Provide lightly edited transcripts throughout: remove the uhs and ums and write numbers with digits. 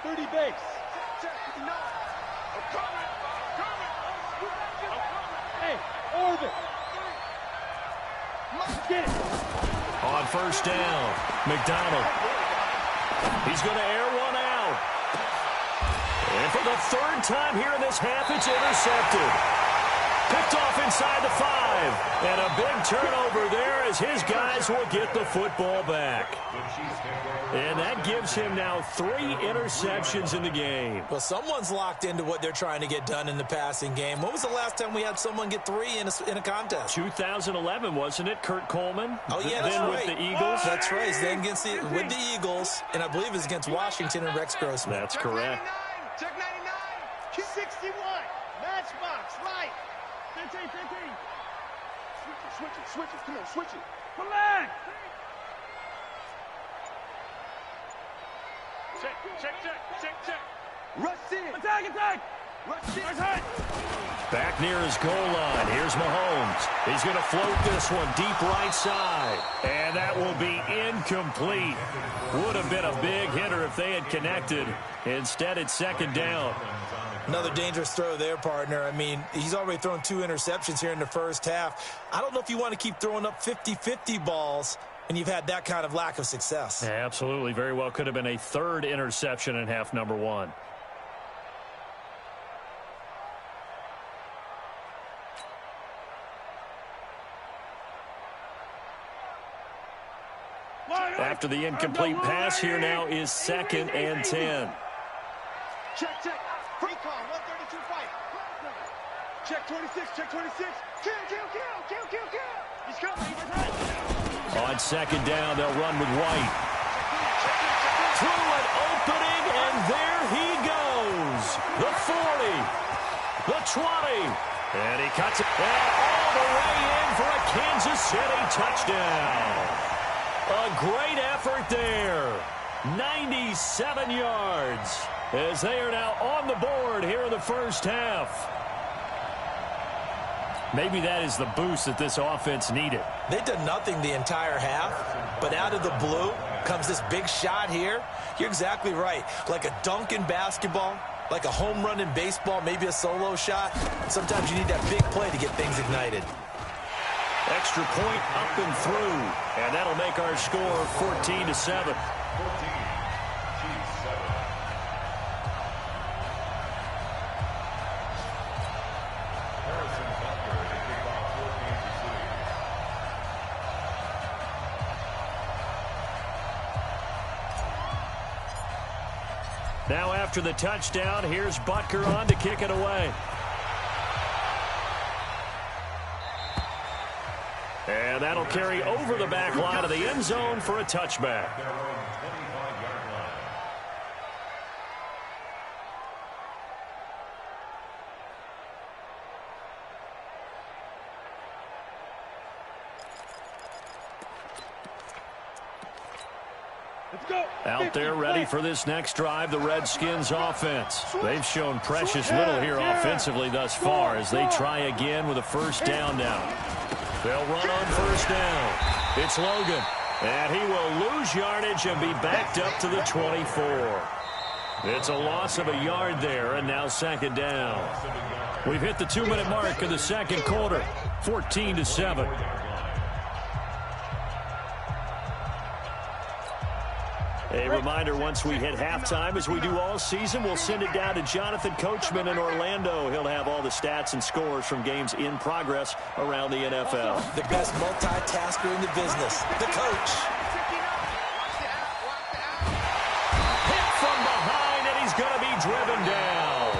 30 base. Hey, orbit. Get it. On first down, McDonald. He's going to air one out. And for the third time here in this half, it's intercepted. Picked off inside the 5. And a big turnover there as his guys will get the football back. And that gives him now 3 interceptions in the game. Well, someone's locked into what they're trying to get done in the passing game. When was the last time we had someone get 3 in a contest? 2011, wasn't it, Kurt Coleman? Oh, yeah, that's then right. with the Eagles. That's right. Then with the Eagles, and I believe it's against Washington and Rex Grossman. That's correct. Check 99. 61. Matchbox. Right. 15. Switch it. Come on, switch it. Collect. Check. Rush in. Attack. Rush in. Back near his goal line. Here's Mahomes. He's going to float this one deep right side. And that will be incomplete. Would have been a big hitter if they had connected. Instead, it's second down. Another dangerous throw there, partner. I mean, he's already thrown 2 interceptions here in the first half. I don't know if you want to keep throwing up 50-50 balls when you've had that kind of lack of success. Absolutely. Very well could have been a 3rd interception in half number 1. After the incomplete pass, here now is 2nd and 10. Check. Recon, 132 fight. Check 26. Kill. He's coming. On second down, they'll run with White. Through an opening, and there he goes. The 40, the 20, and he cuts it all the way in for a Kansas City touchdown. A great effort there. 97 yards as they are now on the board here in the first half. Maybe that is the boost that this offense needed. They've done nothing the entire half, but out of the blue comes this big shot here. You're exactly right. Like a dunk in basketball, like a home run in baseball, maybe a solo shot. Sometimes you need that big play to get things ignited. Extra point up and through, and that'll make our score 14-7. Now after the touchdown, here's Butker on to kick it away. And that'll carry over the back line of the end zone for a touchback. Out there ready for this next drive, the Redskins offense. They've shown precious little here offensively thus far as they try again with a first down now. They'll run on first down. It's Logan, and he will lose yardage and be backed up to the 24. It's a loss of a yard there, and now second down. We've hit the 2-minute mark of the second quarter, 14-7. A reminder, once we hit halftime, as we do all season, we'll send it down to Jonathan Coachman in Orlando. He'll have all the stats and scores from games in progress around the NFL. The best multitasker in the business, the coach. Hit from behind, and he's going to be driven down.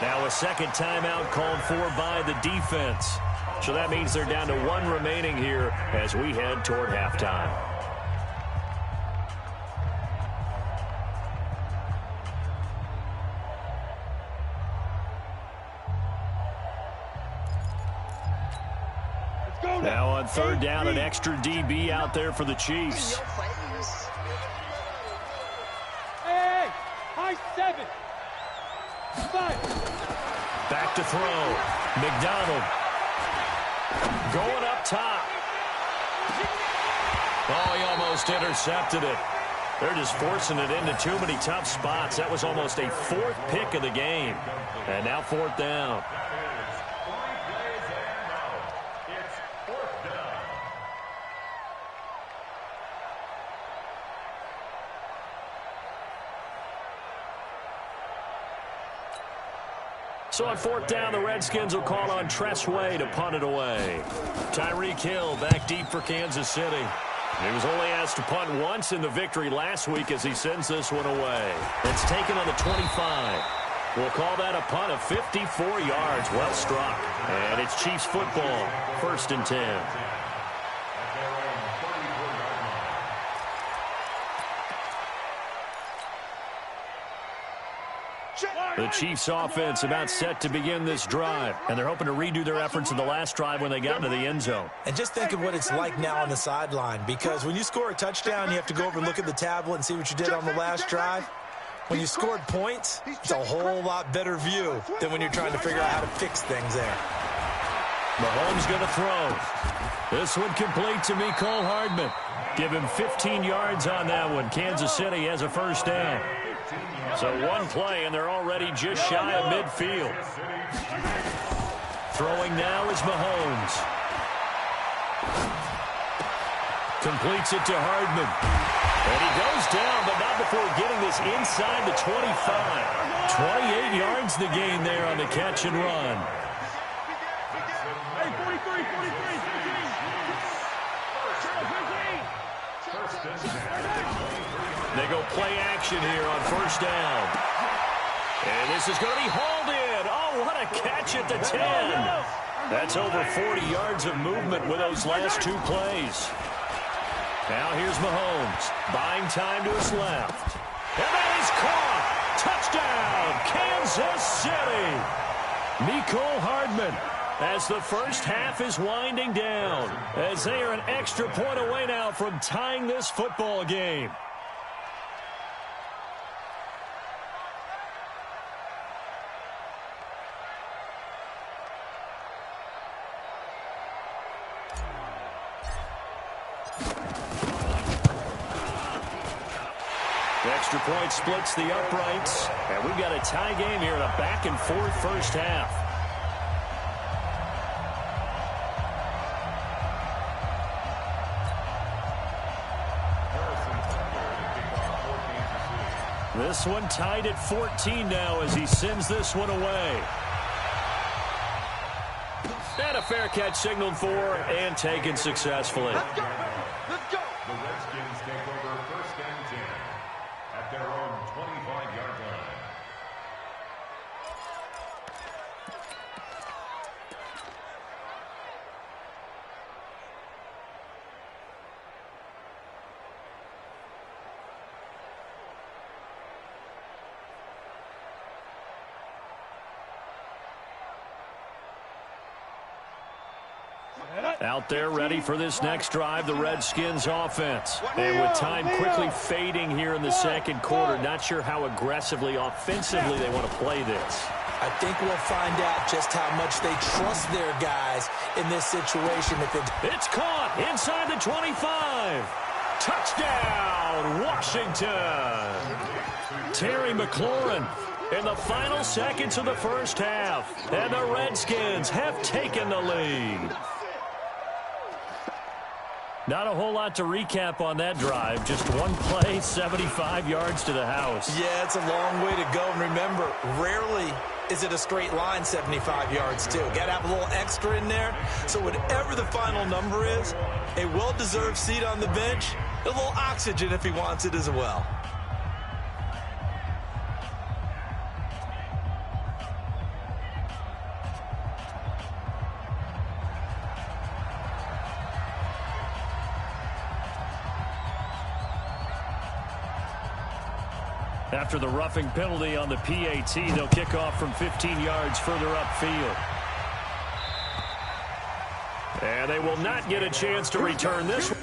Now a second timeout called for by the defense. So that means they're down to 1 remaining here as we head toward halftime. Now on third down, an extra DB out there for the Chiefs. Hey, high 7. 5. Back to throw. McDonald. Going up top. Oh, he almost intercepted it. They're just forcing it into too many tough spots. That was almost a fourth pick of the game. And now fourth down. So on fourth down, the Redskins will call on Tress Way to punt it away. Tyreek Hill back deep for Kansas City. He was only asked to punt once in the victory last week as he sends this one away. It's taken on the 25. We'll call that a punt of 54 yards. Well struck. And it's Chiefs football. 1st and 10. The Chiefs offense about set to begin this drive, and they're hoping to redo their efforts in the last drive when they got into the end zone. And just think of what it's like now on the sideline, because when you score a touchdown, you have to go over and look at the tablet and see what you did on the last drive. When you scored points, it's a whole lot better view than when you're trying to figure out how to fix things there. Mahomes going to throw. This one complete to Mecole Hardman. Give him 15 yards on that one. Kansas City has a first down. So one play, and they're already just shy of midfield. Throwing now is Mahomes. Completes it to Hardman. And he goes down, but not before getting this inside the 25. 28 yards the gain there on the catch and run. Hey, 43, 43. They go play action here on first down. And this is going to be hauled in. Oh, what a catch at the 10. That's over 40 yards of movement with those last two plays. Now here's Mahomes, buying time to his left. And that is caught. Touchdown, Kansas City. Mecole Hardman, as the first half is winding down, as they are an extra point away now from tying this football game. Extra point splits the uprights, and we've got a tie game here in a back-and-forth first half. This one tied at 14 now as he sends this one away. And a fair catch signaled for and taken successfully. Let's go. Let's go. The Redskins take over 1st and 10 at their own 25-yard line. Out there ready for this next drive, the Redskins offense. And with time quickly fading here in the second quarter, not sure how aggressively, offensively they want to play this. I think we'll find out just how much they trust their guys in this situation. It's caught inside the 25. Touchdown, Washington. Terry McLaurin in the final seconds of the first half. And the Redskins have taken the lead. Not a whole lot to recap on that drive. Just one play, 75 yards to the house. Yeah, it's a long way to go. And remember, rarely is it a straight line 75 yards, too. Got to have a little extra in there. So whatever the final number is, a well-deserved seat on the bench, a little oxygen if he wants it as well. After the roughing penalty on the PAT, they'll kick off from 15 yards further upfield. And they will not get a chance to return this one.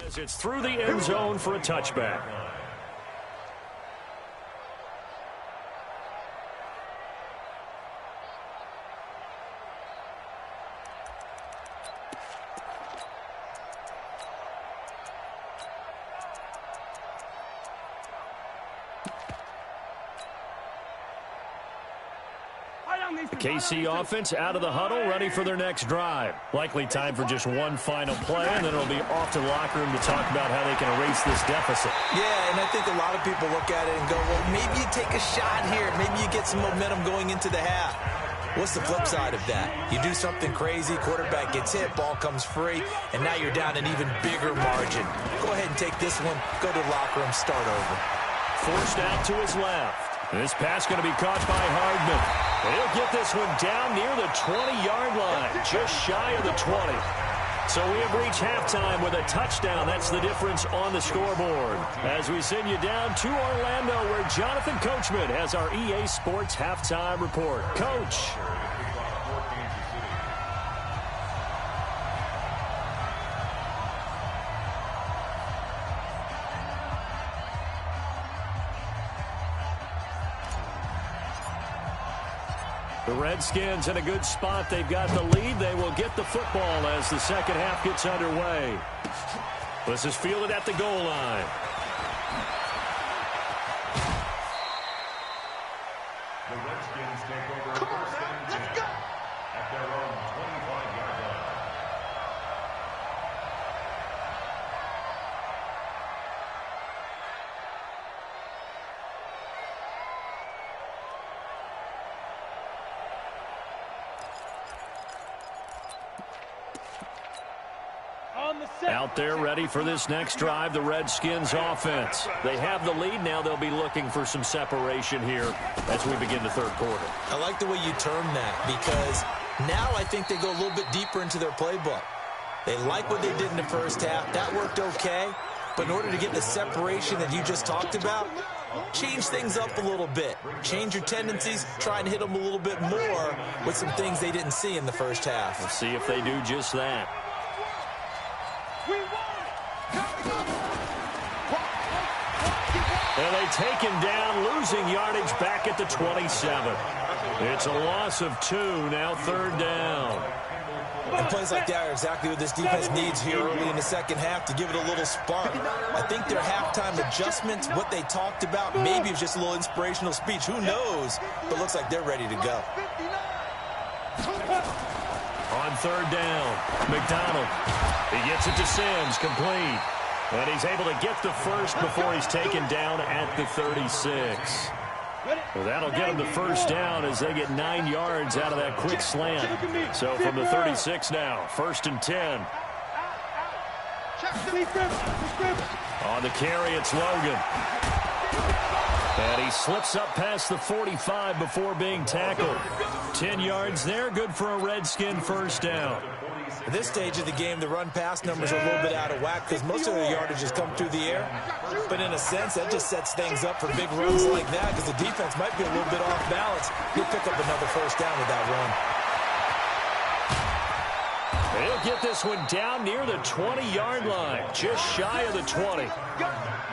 As it's through the end zone for a touchback. The KC offense out of the huddle, ready for their next drive. Likely time for just one final play, and then it'll be off to the locker room to talk about how they can erase this deficit. Yeah, and I think a lot of people look at it and go, well, maybe you take a shot here. Maybe you get some momentum going into the half. What's the flip side of that? You do something crazy, quarterback gets hit, ball comes free, and now you're down an even bigger margin. Go ahead and take this one, go to the locker room, start over. Forced out to his left. This pass going to be caught by Hardman. He'll get this one down near the 20-yard line, just shy of the 20. So we have reached halftime with a touchdown. That's the difference on the scoreboard. As we send you down to Orlando, where Jonathan Coachman has our EA Sports halftime report. Coach. The Redskins in a good spot. They've got the lead. They will get the football as the second half gets underway. This is fielded at the goal line. The Redskins take over first and 10 at their own 25-yard line. Out there ready for this next drive, the Redskins offense. They have the lead. Now they'll be looking for some separation here as we begin the third quarter. I like the way you term that, because now I think they go a little bit deeper into their playbook. They like what they did in the first half. That worked okay. But in order to get the separation that you just talked about, change things up a little bit. Change your tendencies. Try and hit them a little bit more with some things they didn't see in the first half. Let's see if they do just that. And they take him down, losing yardage back at the 27. It's a loss of 2, now third down. And plays like that are exactly what this defense needs here early in the second half to give it a little spark. I think their halftime adjustments, what they talked about, maybe it was just a little inspirational speech. Who knows? But looks like they're ready to go. On third down, McDonald. He gets it to Sims, complete. And he's able to get the first before he's taken down at the 36. Well, that'll get him the first down as they get 9 yards out of that quick slant. So from the 36 now, first and 10. On the carry, it's Logan. And he slips up past the 45 before being tackled. 10 yards there, good for a Redskin first down. At this stage of the game, the run-pass numbers are a little bit out of whack because most of their yardage has come through the air. But in a sense, that just sets things up for big runs like that because the defense might be a little bit off balance. He'll pick up another first down with that run. He'll get this one down near the 20-yard line, just shy of the 20.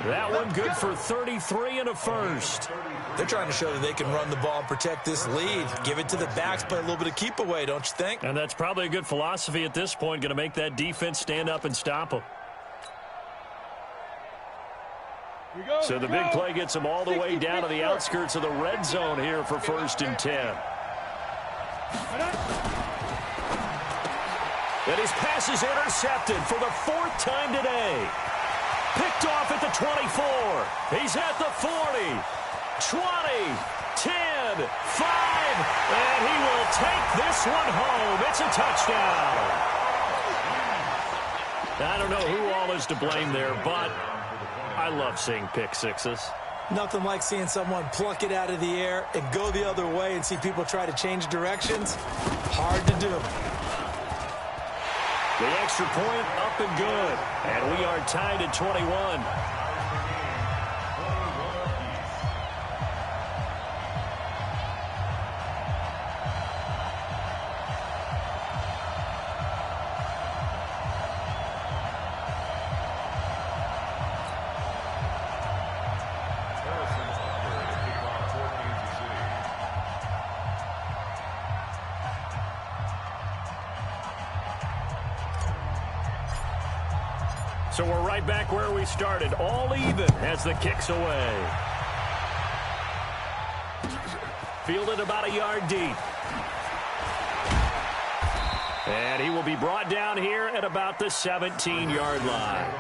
That one good for 33 and a first. They're trying to show that they can run the ball and protect this lead. Give it to the backs, play a little bit of keep away, don't you think? And that's probably a good philosophy at this point, going to make that defense stand up and stop them. So the big play gets them all the way down to the outskirts of the red zone here for first and 10. And his pass is intercepted for the 4th time today. Picked off at the 24. He's at the 40. 20, 10, 5, and he will take this one home. It's a touchdown. I don't know who all is to blame there, but I love seeing pick sixes. Nothing like seeing someone pluck it out of the air and go the other way and see people try to change directions. Hard to do. The extra point up and good, and we are tied at 21. So we're right back where we started, all even as the kick's away. Fielded about a yard deep. And he will be brought down here at about the 17-yard line.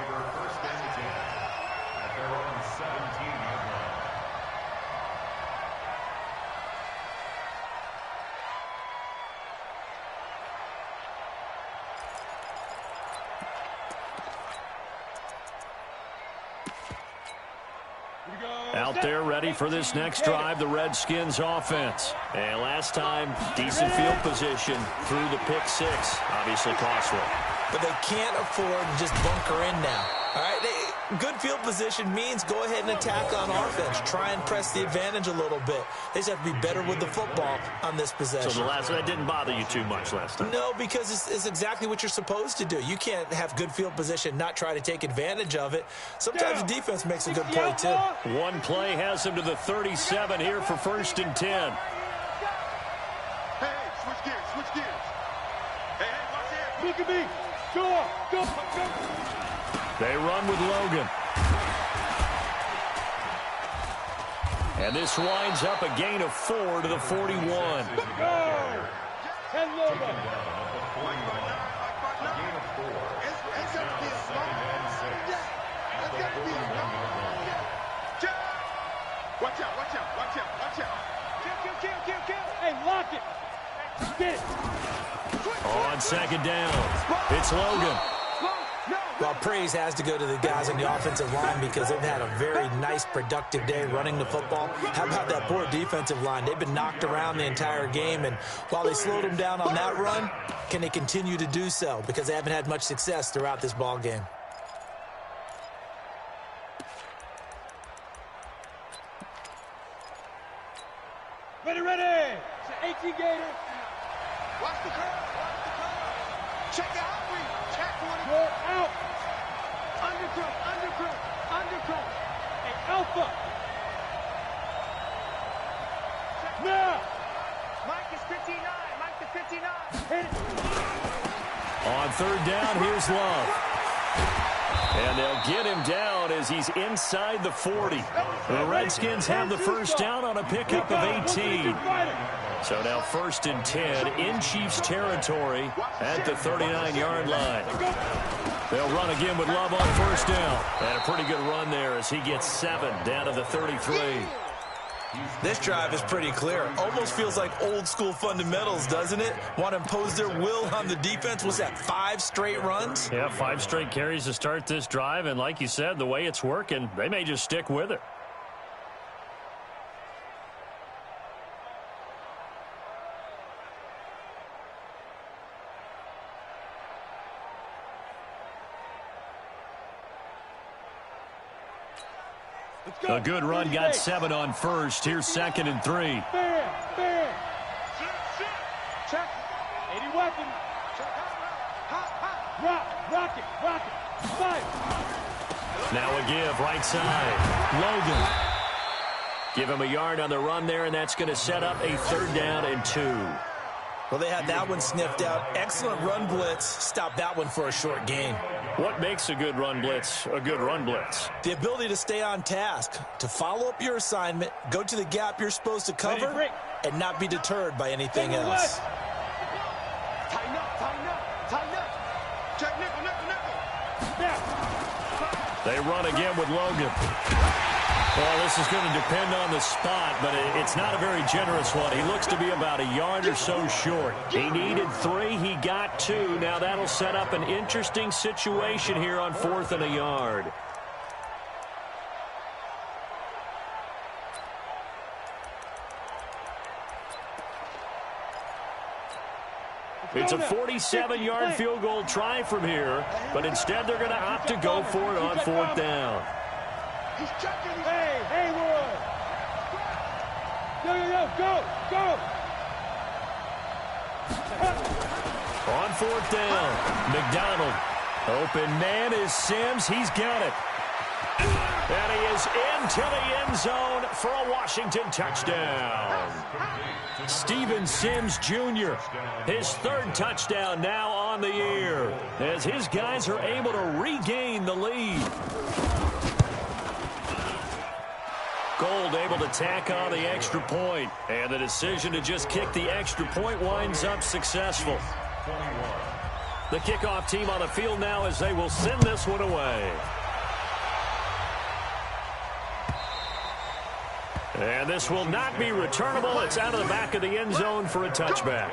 Out there ready for this next drive, the Redskins offense. And last time, decent field position through the pick six. Obviously costly. But they can't afford to just bunker in now. All right, good field position means go ahead and attack on offense. Try and press the advantage a little bit. They just have to be better with the football on this possession. So that didn't bother you too much last time? No, because it's exactly what you're supposed to do. You can't have good field position, not try to take advantage of it. Sometimes the defense makes a good play, too. One play has him to the 37 here for 1st and 10. Hey, switch gears, switch gears. Hey, watch out. Look at me. Go. They run with Logan. And this winds up a gain of 4 to the 41. Go! And Logan. Watch out. Kill. Hey, lock it. Get it. On 2nd down, it's Logan. Well, praise has to go to the guys on the offensive line because they've had a very nice, productive day running the football. How about that poor defensive line? They've been knocked around the entire game, and while they slowed them down on that run, can they continue to do so? Because they haven't had much success throughout this ball game. Ready. It's an 18 Gator. Watch the curve. Check the out read. Check one. Go out. Undercut. And alpha. Now. Mike is 59. Hit it. On 3rd down, here's Love. And they'll get him down as he's inside the 40. The Redskins have the 1st down on a pickup of 18. So now 1st and 10 in Chiefs territory at the 39-yard line. They'll run again with Love on 1st down. And a pretty good run there as he gets 7 down to the 33. This drive is pretty clear. Almost feels like old school fundamentals, doesn't it? Want to impose their will on the defense. Was that 5 straight runs? Yeah, 5 straight carries to start this drive. And like you said, the way it's working, they may just stick with it. A good run, got 7 on 1st. Here's 2nd and 3. Fair. Check. 80 weapon. Rock it. Fight. Now a give, right side. Logan. Give him a yard on the run there, and that's going to set up a 3rd down and 2. Well, they had that one sniffed out. Excellent run blitz. Stop that one for a short gain. What makes a good run blitz a good run blitz? The ability to stay on task, to follow up your assignment, go to the gap you're supposed to cover, and not be deterred by anything else. Tighten up. Check nickel. They run again with Logan. Well, this is going to depend on the spot, but it's not a very generous one. He looks to be about a yard or so short. He needed 3. He got 2. Now that'll set up an interesting situation here on 4th and a yard. It's a 47-yard field goal try from here, but instead they're going to opt to go for it on 4th down. He's checking. Hey, Haywood. Go. On 4th down, McDonald. Open man is Sims. He's got it. And he is into the end zone for a Washington touchdown. Steven Sims Jr., his third touchdown now on the year, as his guys are able to regain the lead. Gold able to tack on the extra point, and the decision to just kick the extra point winds up successful. The kickoff team on the field now as they will send this one away. And this will not be returnable. It's out of the back of the end zone for a touchback.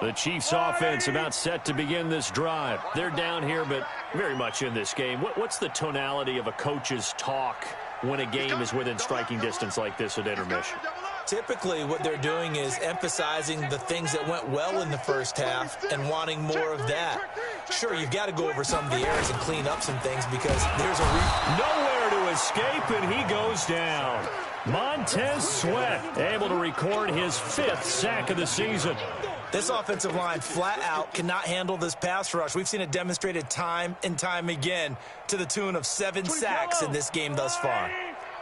The Chiefs offense about set to begin this drive. They're down here, but very much in this game. What's the tonality of a coach's talk when a game is within striking distance like this at intermission? Typically, what they're doing is emphasizing the things that went well in the first half and wanting more of that. Sure, you've got to go over some of the errors and clean up some things because there's nowhere to escape, and he goes down. Montez Sweat able to record his 5th sack of the season. This offensive line flat out cannot handle this pass rush. We've seen it demonstrated time and time again to the tune of 7 sacks in this game thus far.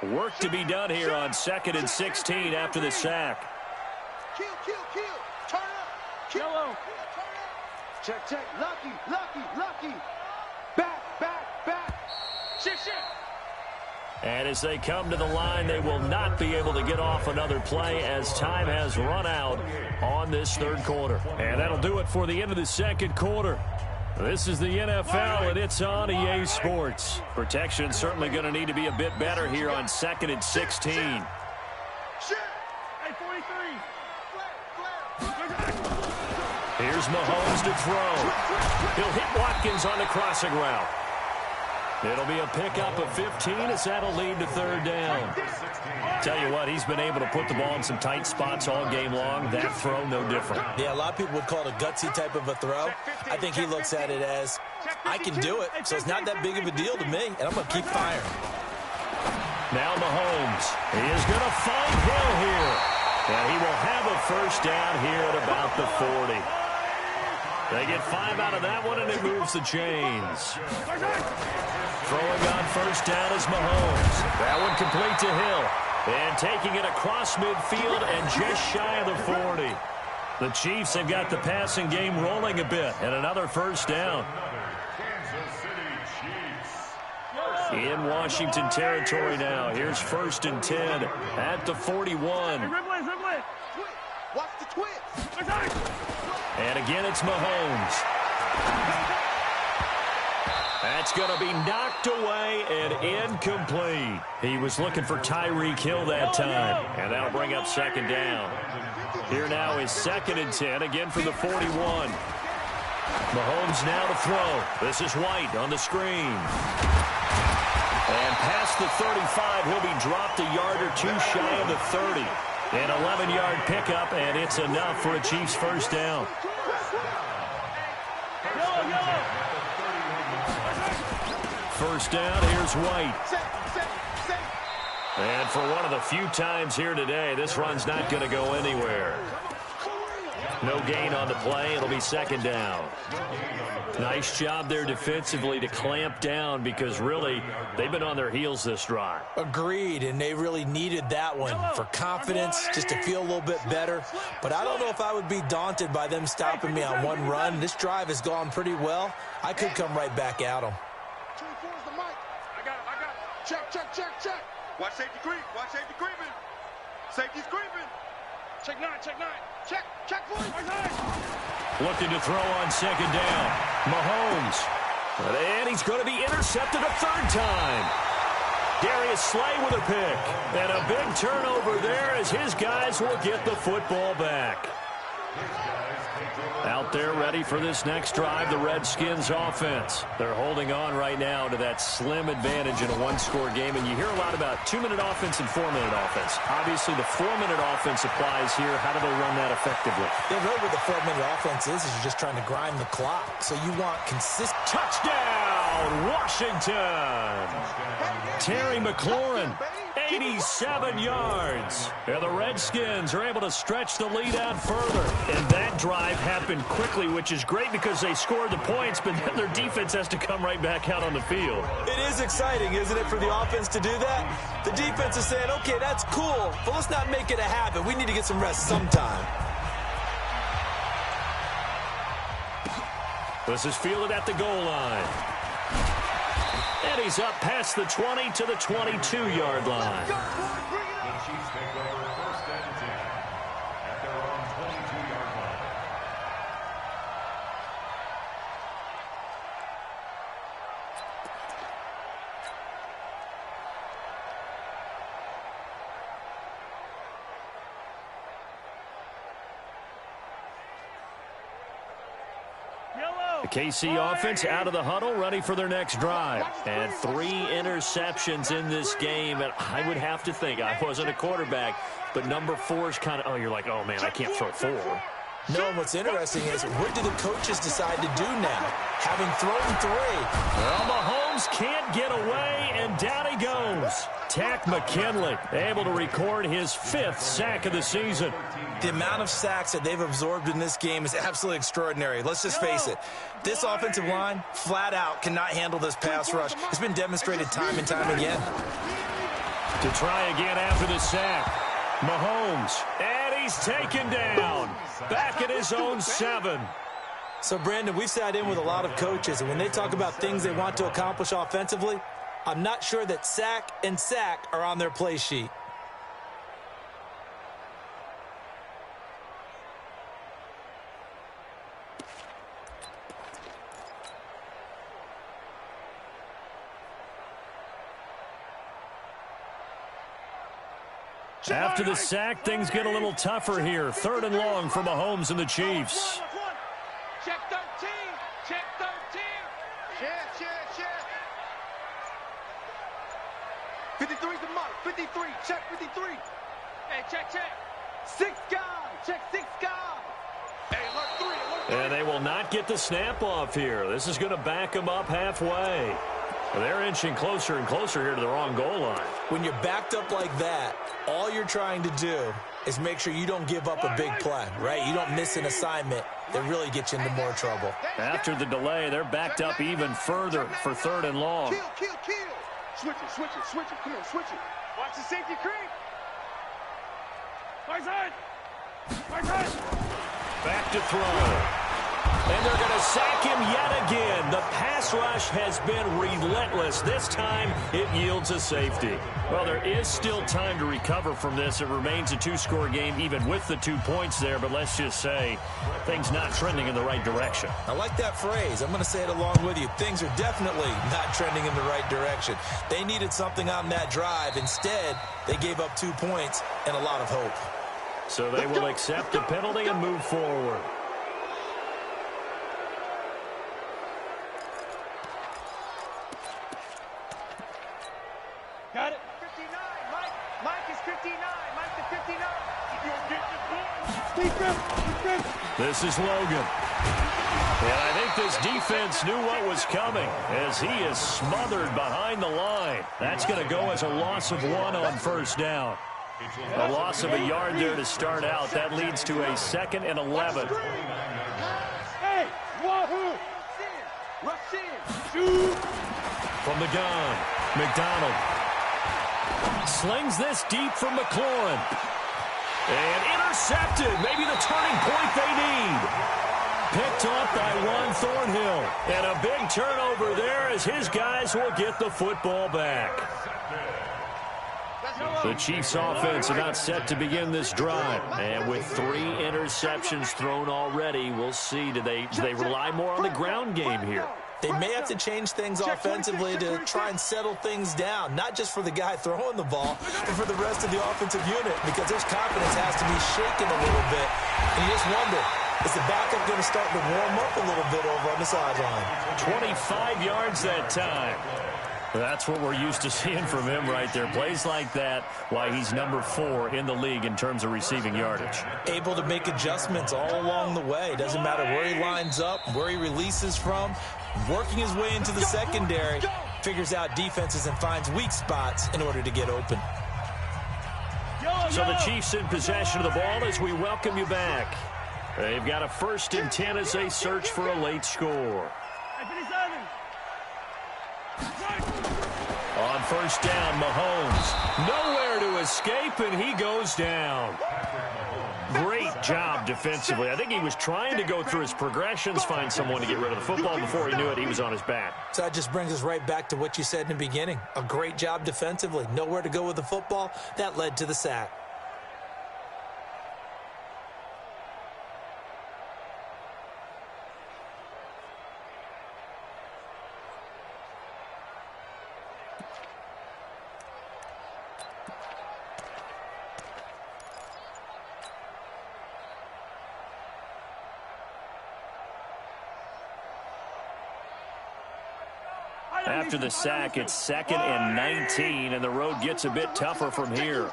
Work to be done here on 2nd and 16 after the sack. Kill. Turn up. Kill. Turn up. Check. Lucky. Back. Shit. And as they come to the line, they will not be able to get off another play as time has run out on this third quarter. And that'll do it for the end of the second quarter. This is the NFL, and it's on EA Sports. Protection certainly going to need to be a bit better here on 2nd and 16. Here's Mahomes to throw. He'll hit Watkins on the crossing route. It'll be a pickup of 15 as that'll lead to 3rd down. Tell you what, he's been able to put the ball in some tight spots all game long. That throw, no different. Yeah, a lot of people would call it a gutsy type of a throw. I think he looks at it as, I can do it, so it's not that big of a deal to me, and I'm going to keep firing. Now Mahomes. He is going to find Hill here. And he will have a 1st down here at about the 40. They get 5 out of that one, and it moves the chains. Throwing on 1st down is Mahomes. That one complete to Hill. And taking it across midfield and just shy of the 40. The Chiefs have got the passing game rolling a bit, and another 1st down. In Washington territory now. Here's 1st and 10 at the 41. Watch the twist. And again, it's Mahomes. That's going to be knocked away and incomplete. He was looking for Tyreek Hill that time, and that'll bring up 2nd down. Here now is 2nd and 10, again for the 41. Mahomes now to throw. This is White on the screen. And past the 35, he'll be dropped a yard or two shy of the 30. An 11-yard pickup, and it's enough for a Chiefs 1st down. First down, here's White. And for one of the few times here today, this run's not going to go anywhere. No gain on the play. It'll be 2nd down. Nice job there defensively to clamp down because really they've been on their heels this drive. Agreed, and they really needed that one for confidence, just to feel a little bit better. But I don't know if I would be daunted by them stopping me on one run. This drive has gone pretty well. I could come right back at them. I got it. Check. Watch safety creeping. Safety's creeping. Check 9. Check 4. Looking to throw on 2nd down. Mahomes. And he's going to be intercepted a 3rd time. Darius Slay with a pick. And a big turnover there as his guys will get the football back. Out there ready for this next drive, the Redskins offense. They're holding on right now to that slim advantage in a one-score game, and you hear a lot about 2-minute offense and 4-minute offense. Obviously, the 4-minute offense applies here. How do they run that effectively? Yeah, really what the 4-minute offense is you're just trying to grind the clock. So you want consistent. Touchdown, Washington! Terry McLaurin, 87 yards. And the Redskins are able to stretch the lead out further. And that drive happened quickly, which is great because they scored the points, but then their defense has to come right back out on the field. It is exciting, isn't it, for the offense to do that? The defense is saying, okay, that's cool, but let's not make it a habit. We need to get some rest sometime. This is fielded at the goal line. And he's up past the 20 to the 22-yard line. The Chiefs take over 1st and 10 at their own 22-yard line. The KC offense out of the huddle, ready for their next drive. And 3 interceptions in this game. And I would have to think, I wasn't a quarterback, but number 4 is kind of, oh, you're like, oh, man, I can't throw 4. No, and what's interesting is, what do the coaches decide to do now? Having thrown 3. Well, Mahomes can't get away, and down he goes. Takk McKinley able to record his 5th sack of the season. The amount of sacks that they've absorbed in this game is absolutely extraordinary. Let's just face it. This offensive line, flat out, cannot handle this pass rush. It's been demonstrated time and time again. To try again after the sack. Mahomes, and he's taken down. Back at his own 7. So, Brandon, we've sat in with a lot of coaches, and when they talk about things they want to accomplish offensively, I'm not sure that sack and sack are on their play sheet. After the sack, things get a little tougher here. 3rd and long for Mahomes and the Chiefs. Check 13. Check 13. Check. 53's the mark. 53. Check 53. Hey, check. 6 guys. Check 6 guys. Hey, alert 3. And they will not get the snap off here. This is going to back them up halfway. They're inching closer and closer here to the wrong goal line. When you're backed up like that, all you're trying to do is make sure you don't give up a big play, right? You don't miss an assignment that really gets you into more trouble. After the delay, they're backed up even further for 3rd and long. Kill. Switch it. Come on, switch it. Watch the safety creep. Right side. Back to throw. And they're going to sack him yet again. The pass rush has been relentless. This time, it yields a safety. Well, there is still time to recover from this. It remains a 2-score game, even with the 2 points there. But let's just say things not trending in the right direction. I like that phrase. I'm going to say it along with you. Things are definitely not trending in the right direction. They needed something on that drive. Instead, they gave up 2 points and a lot of hope. So they will accept the penalty and move forward. Got it. 59. Mike is 59. Mike to 59. You'll get the point. This is Logan. And I think this defense knew what was coming as he is smothered behind the line. That's going to go as a loss of 1 on 1st down. A loss of a yard there to start out. That leads to a 2nd and 11. Hey, wahoo! Rush in. Shoot. From the gun, McDonald slings this deep from McLaurin. And intercepted. Maybe the turning point they need. Picked off by Juan Thornhill. And a big turnover there as his guys will get the football back. The Chiefs offense about set to begin this drive. And with 3 interceptions thrown already, we'll see. Do they rely more on the ground game here? They may have to change things offensively to try and settle things down, not just for the guy throwing the ball, but for the rest of the offensive unit, because their confidence has to be shaken a little bit. And you just wonder, Is the backup going to start to warm up a little bit over on the sideline? 25 yards that time. That's what we're used to seeing from him right there. Plays like that, why he's number 4 in the league in terms of receiving yardage. Able to make adjustments all along the way. Doesn't matter where he lines up, where he releases from. Working his way into the secondary. Figures out defenses and finds weak spots in order to get open. So the Chiefs in possession of the ball as we welcome you back. They've got a 1st and 10 as they search for a late score. On 1st down, Mahomes. Nowhere to escape, and he goes down. Great job defensively. I think he was trying to go through his progressions, find someone to get rid of the football. Before he knew it, he was on his back. So that just brings us right back to what you said in the beginning. A great job defensively. Nowhere to go with the football. That led to the sack. After the sack, it's 2nd and 19, and the road gets a bit tougher from here.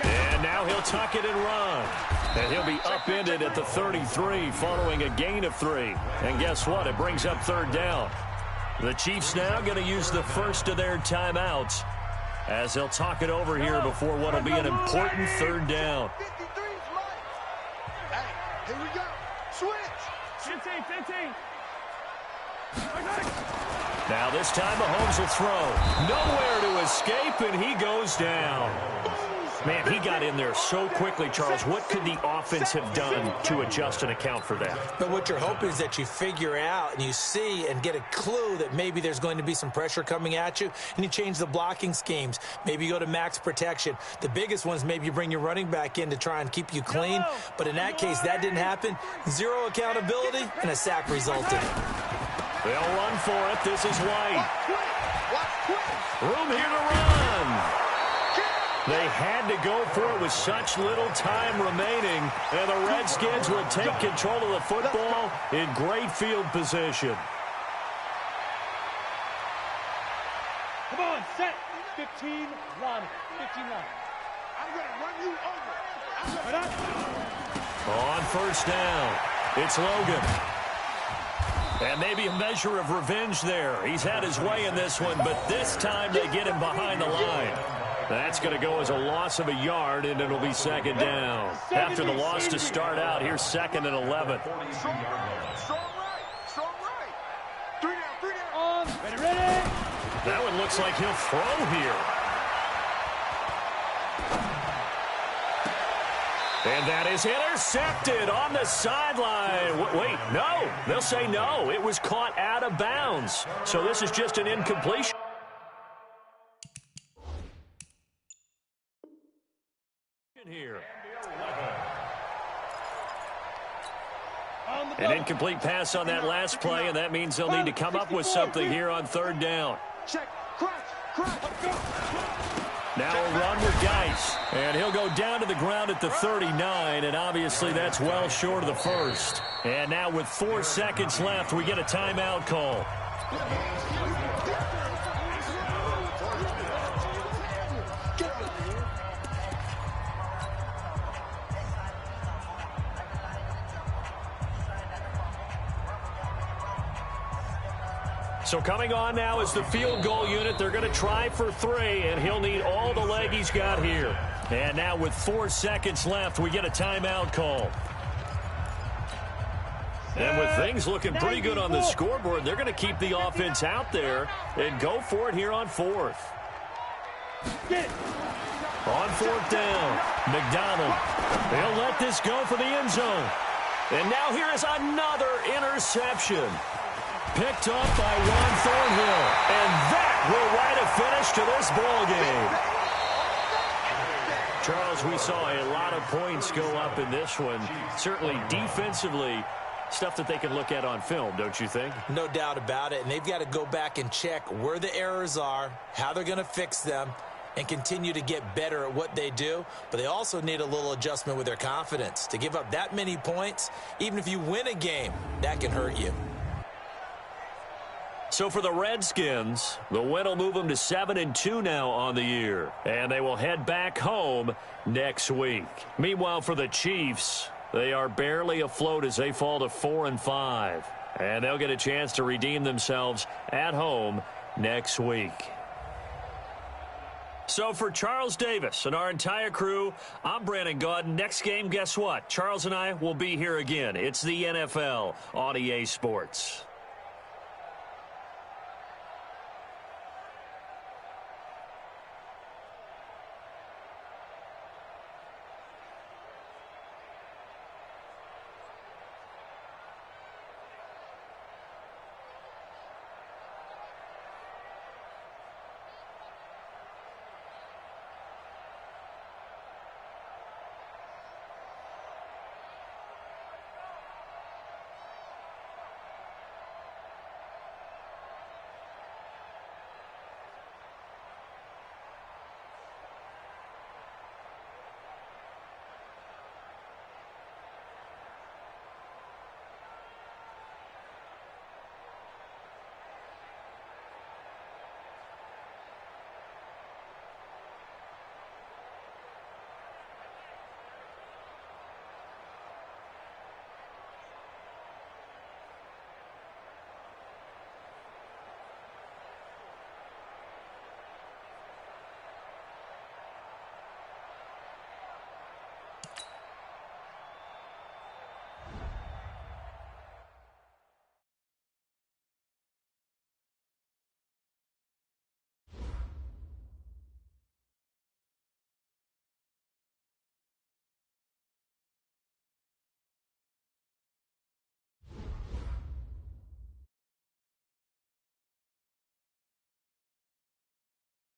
And now he'll tuck it and run. And he'll be upended at the 33 following a gain of 3. And guess what? It brings up 3rd down. The Chiefs now going to use the first of their timeouts as they'll talk it over here before what will be an important 3rd down. Hey, here we go. Switch. 15. Now this time Mahomes will throw. Nowhere to escape, and he goes down. Man, he got in there so quickly, Charles. What could the offense have done to adjust and account for that? But what you're hoping is that you figure out and you see and get a clue that maybe there's going to be some pressure coming at you, and you change the blocking schemes. Maybe you go to max protection. The biggest one is maybe you bring your running back in to try and keep you clean. But in that case, that didn't happen. 0 accountability, and a sack resulted. They'll run for it. This is White. Room here to run. They had to go for it with such little time remaining. And the Redskins will take control of the football in great field position. Come on, set. 15 line. 15 line. I'm going to run you over. On 1st down, it's Logan. And maybe a measure of revenge there. He's had his way in this one, but this time they get him behind the line. That's going to go as a loss of a yard, and it'll be 2nd down. After the loss to start out, here's 2nd and 11. Strong right. 3 down. Ready. That one looks like he'll throw here. And that is intercepted on the sideline. Wait, no. They'll say no. It was caught out of bounds. So this is just an incompletion. Here. An incomplete pass on that last play, and that means they'll need to come up with something here on 3rd down. Now a run with Geis, and he'll go down to the ground at the 39, and obviously that's well short of the 1st. And now with 4 seconds left, we get a timeout call. So coming on now is the field goal unit. They're going to try for 3, and he'll need all the leg he's got here. And now with 4 seconds left, we get a timeout call. And with things looking pretty good on the scoreboard, they're going to keep the offense out there and go for it here on 4th. On 4th down, McDonald. They'll let this go for the end zone. And now here is another interception. Picked up by Juan Thornhill. And that will write a finish to this ball game. Charles, we saw a lot of points go up in this one. Certainly defensively, stuff that they can look at on film, don't you think? No doubt about it. And they've got to go back and check where the errors are, how they're going to fix them. and continue to get better at what they do, but they also need a little adjustment with their confidence. To give up that many points, even if you win a game, that can hurt you. So for the Redskins, the win will move them to 7-2 now on the year, and they will head back home next week. Meanwhile, for the Chiefs, they are barely afloat as they fall to 4-5, and they'll get a chance to redeem themselves at home next week. So for Charles Davis and our entire crew, I'm Brandon Gaudin. Next game, guess what? Charles and I will be here again. It's the NFL on EA Sports.